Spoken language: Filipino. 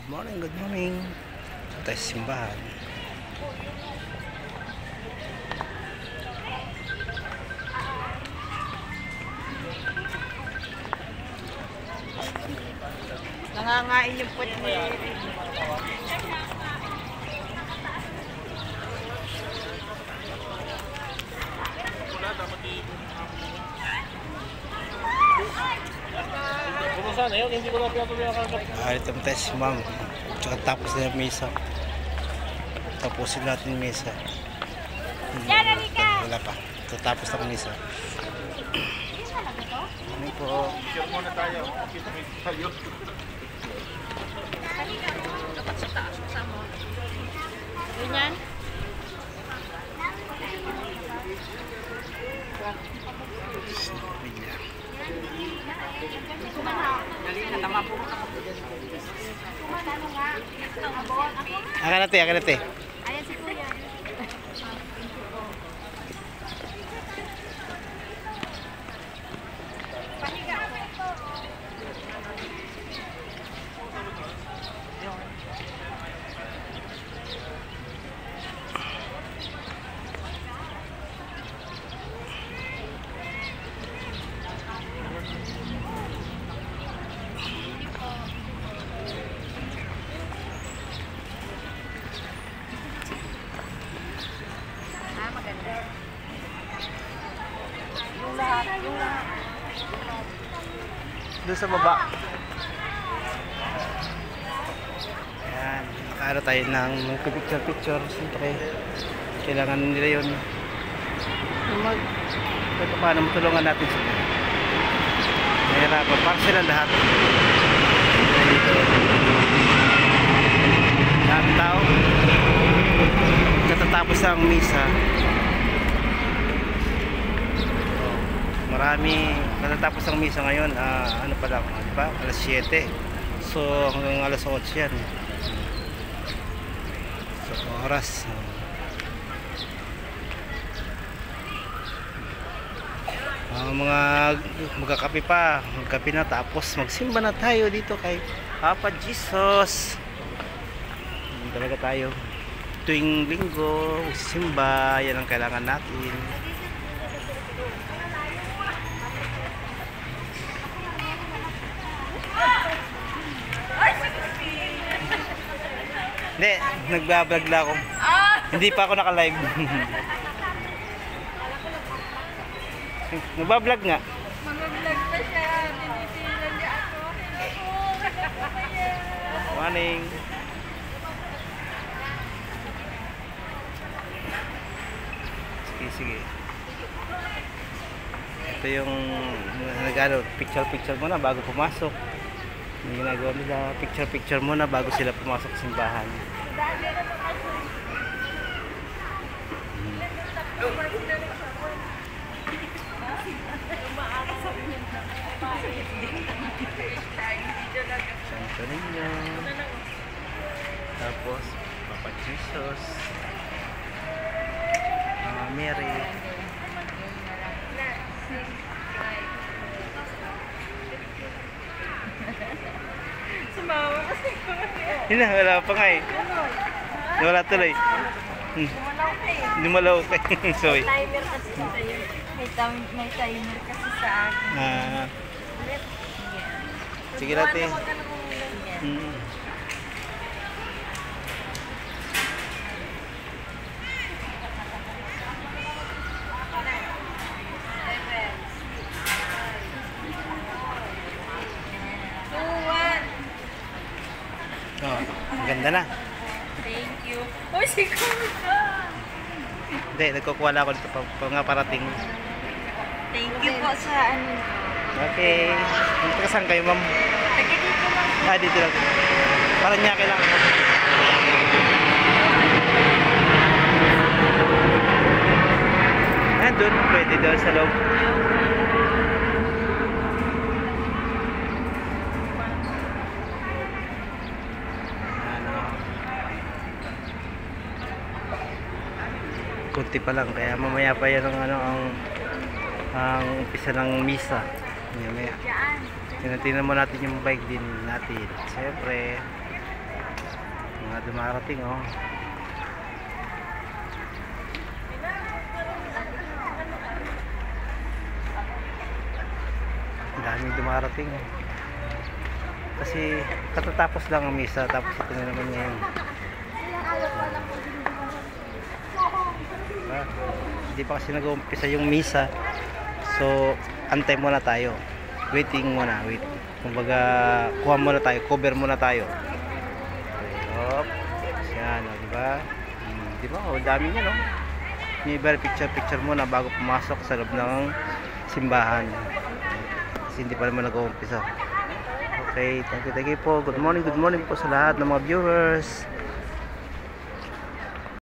Good morning. Ito tayo sa simbahan. Nangangain yung puwet ni... Ito tayo sa simbahan. Tsaka tapos na yung misa. Tapusin natin yung misa. Wala pa. Tatapos na yung misa. Ano po? Picture muna tayo. Tayo. Dapat sa taas kasama. Ganyan? Natama po ako. Akan natin. Ayan si Kuya. Yung lahat. Doon sa baba. Ayan. Nakaano tayo ng picture. Siyempre, kailangan nila yun. Ito paano matulungan natin sila. Mahirapan. Para sila lahat. Dito. Lahat tao. Katatapos ang misa. Marami, natatapos ang misa ngayon, ano pa lang, diba? Alas 7. So, hanggang alas 8 yan. So, oras. Mga magkakape pa. Magkape na, tapos magsimba na tayo dito kay Papa Jesus. Talaga tayo. Tuwing linggo, simba, yan ang kailangan natin. Hindi, nagbablog lang ako. Hindi pa ako naka-live. Nagbablog nga. Mag-vlog pa siya. Tinitilan niya ako. Morning. Sige. Ito yung nag-ano, picture muna bago pumasok. Yung ginagawa nila, picture muna bago sila pumasok sa simbahan. Santo Niño. Tapos Papa Jesus. Mama Mary. Sumawa kasi ko. Hindi na, wala pa nga eh. Wala tuloy. Lumalaw ka eh. Sorry. Timer kasi sa'yo. May timer kasi sa akin. Sige natin. Oh, maganda na. Thank you. Oh, si Kuya. Hindi, nagkukuha na ako dito pa nga parating. Thank you po sa ano. Okay. Punta saan kayo, ma'am? Taga dito lang. Dito lang. Parang niya kailangan. Doon, pwede doon sa loob. Kunti pa lang, kaya mamaya pa yan ang umpisa ng misa. Mamaya. Tingnan mo natin yung bike din natin. Siyempre, Mga dumarating oh. Ang daming dumarating oh. Kasi katatapos lang ang misa, tapos ito na naman ngayon. Hindi pa kasi nag-uumpisa yung misa, so antay muna tayo, waiting muna, kumbaga kuha muna tayo, cover muna tayo. Hop, yan o, diba? Diba o, dami nyo no. Yung iba picture muna bago pumasok sa loob ng simbahan, kasi hindi pa naman nag-uumpisa. Okay, thank you po. Good morning po sa lahat ng mga viewers.